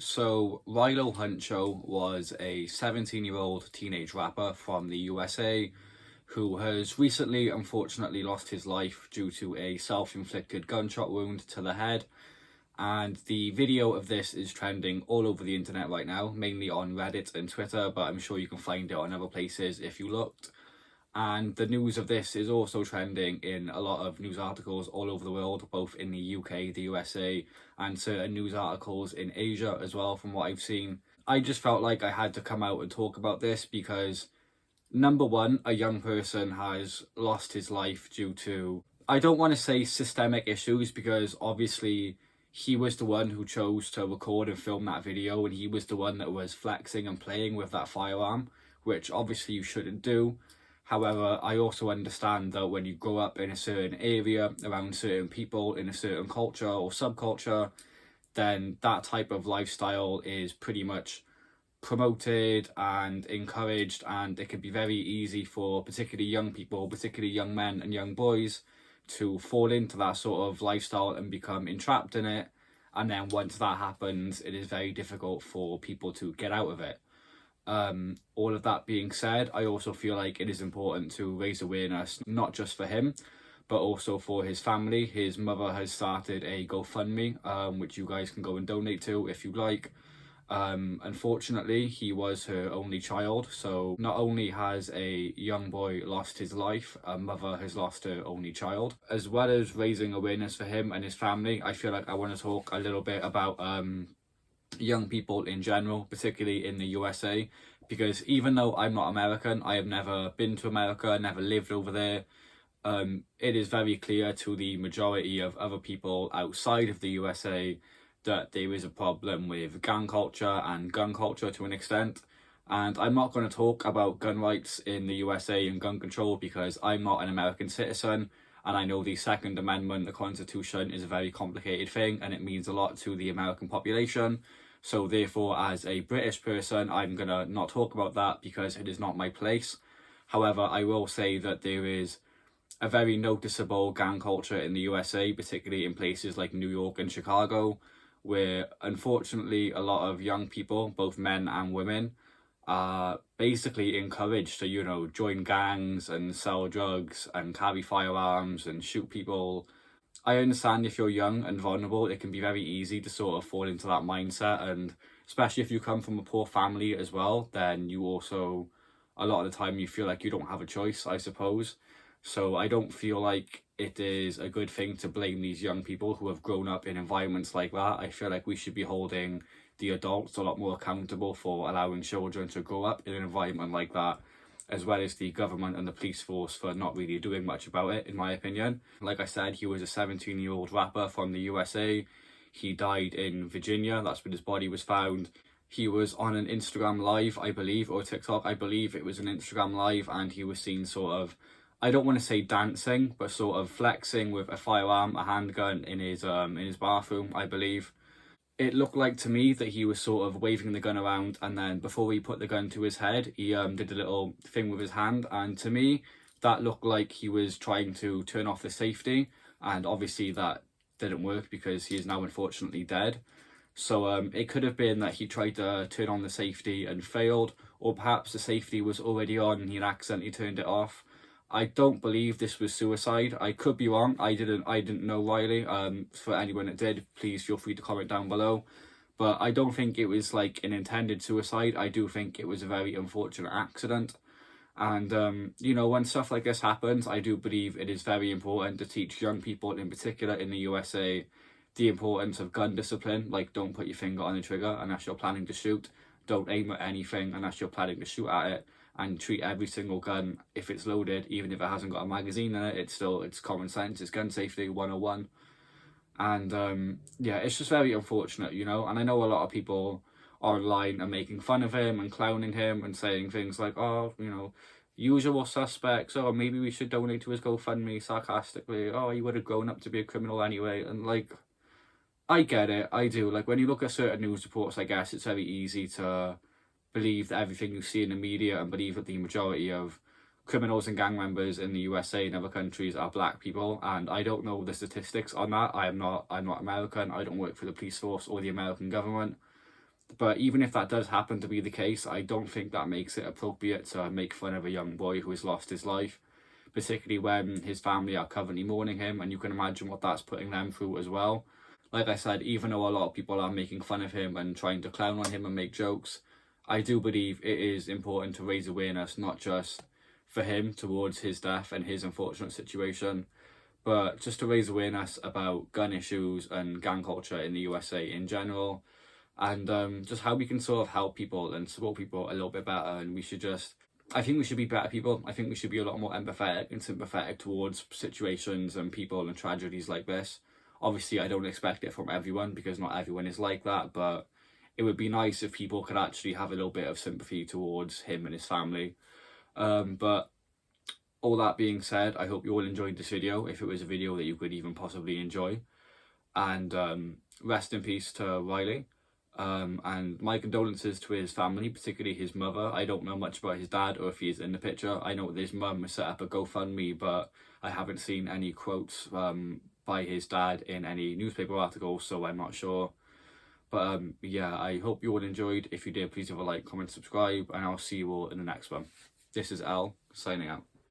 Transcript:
So, Rylo Huncho was a 17-year-old teenage rapper from the USA who has recently, unfortunately, lost his life due to a self-inflicted gunshot wound to the head. And the video of this is trending all over the internet right now, mainly on Reddit and Twitter, but I'm sure you can find it on other places if you looked. And the news of this is also trending in a lot of news articles all over the world, both in the UK, the USA, and certain news articles in Asia as well, from what I've seen. I just felt like I had to come out and talk about this because, number one, a young person has lost his life due to, I don't want to say systemic issues, because obviously he was the one who chose to record and film that video, and he was the one that was flexing and playing with that firearm, which obviously you shouldn't do. However, I also understand that when you grow up in a certain area, around certain people, in a certain culture or subculture, then that type of lifestyle is pretty much promoted and encouraged, and it can be very easy for particularly young people, particularly young men and young boys, to fall into that sort of lifestyle and become entrapped in it. And then once that happens, it is very difficult for people to get out of it. All of that being said, I also feel like it is important to raise awareness, not just for him, but also for his family. His mother has started a GoFundMe, which you guys can go and donate to if you like. Unfortunately, he was her only child, so not only has a young boy lost his life, a mother has lost her only child. As well as raising awareness for him and his family, I feel like I want to talk a little bit about young people in general, particularly in the USA, because even though I'm not American, I have never been to America, never lived over there. It is very clear to the majority of other people outside of the USA that there is a problem with gang culture and gun culture to an extent. And I'm not going to talk about gun rights in the USA and gun control because I'm not an American citizen. And I know the Second Amendment, the Constitution, is a very complicated thing and it means a lot to the American population. So therefore, as a British person, I'm going to not talk about that because it is not my place. However, I will say that there is a very noticeable gang culture in the USA, particularly in places like New York and Chicago, where unfortunately a lot of young people, both men and women, are basically encouraged to, join gangs and sell drugs and carry firearms and shoot people. I understand if you're young and vulnerable, it can be very easy to sort of fall into that mindset, and especially if you come from a poor family as well, then you also, a lot of the time, you feel like you don't have a choice, I suppose. So I don't feel like it is a good thing to blame these young people who have grown up in environments like that. I feel like we should be holding the adults a lot more accountable for allowing children to grow up in an environment like that, as well as the government and the police force for not really doing much about it, in my opinion. Like I said, he was a 17-year-old rapper from the USA. He died in Virginia. That's where his body was found. He was on an Instagram Live, I believe, or TikTok. I believe it was an Instagram Live, and he was seen sort of, I don't want to say dancing, but sort of flexing with a firearm, a handgun in his bathroom, I believe. It looked like to me that he was sort of waving the gun around, and then before he put the gun to his head, he did a little thing with his hand, and to me, that looked like he was trying to turn off the safety, and obviously that didn't work because he is now unfortunately dead. So it could have been that he tried to turn on the safety and failed, or perhaps the safety was already on and he had accidentally turned it off. I don't believe this was suicide. I could be wrong. I didn't know Riley. For anyone that did, please feel free to comment down below. But I don't think it was like an intended suicide. I do think it was a very unfortunate accident. And when stuff like this happens, I do believe it is very important to teach young people, in particular in the USA, the importance of gun discipline. Like, don't put your finger on the trigger unless you're planning to shoot. Don't aim at anything unless you're planning to shoot at it. And treat every single gun, if it's loaded, even if it hasn't got a magazine in it, it's common sense, it's gun safety 101. And it's just very unfortunate, and I know a lot of people online are making fun of him and clowning him and saying things like, oh, usual suspects, or maybe we should donate to his GoFundMe, sarcastically, oh, he would have grown up to be a criminal anyway. And like, I get it, I do. Like, when you look at certain news reports, I guess it's very easy to believe that everything you see in the media and believe that the majority of criminals and gang members in the USA and other countries are black people. And I don't know the statistics on that. I'm not American. I don't work for the police force or the American government. But even if that does happen to be the case, I don't think that makes it appropriate to make fun of a young boy who has lost his life, particularly when his family are currently mourning him, and you can imagine what that's putting them through as well. Like I said, even though a lot of people are making fun of him and trying to clown on him and make jokes, I do believe it is important to raise awareness, not just for him towards his death and his unfortunate situation, but just to raise awareness about gun issues and gang culture in the USA in general, and just how we can sort of help people and support people a little bit better. And I think we should be better people. I think we should be a lot more empathetic and sympathetic towards situations and people and tragedies like this. Obviously, I don't expect it from everyone because not everyone is like that, but it would be nice if people could actually have a little bit of sympathy towards him and his family. But all that being said, I hope you all enjoyed this video, if it was a video that you could even possibly enjoy. And rest in peace to Rylo. And my condolences to his family, particularly his mother. I don't know much about his dad or if he's in the picture. I know that his mum has set up a GoFundMe, but I haven't seen any quotes by his dad in any newspaper articles, so I'm not sure. But yeah, I hope you all enjoyed. If you did, please leave a like, comment, subscribe, and I'll see you all in the next one. This is Al, signing out.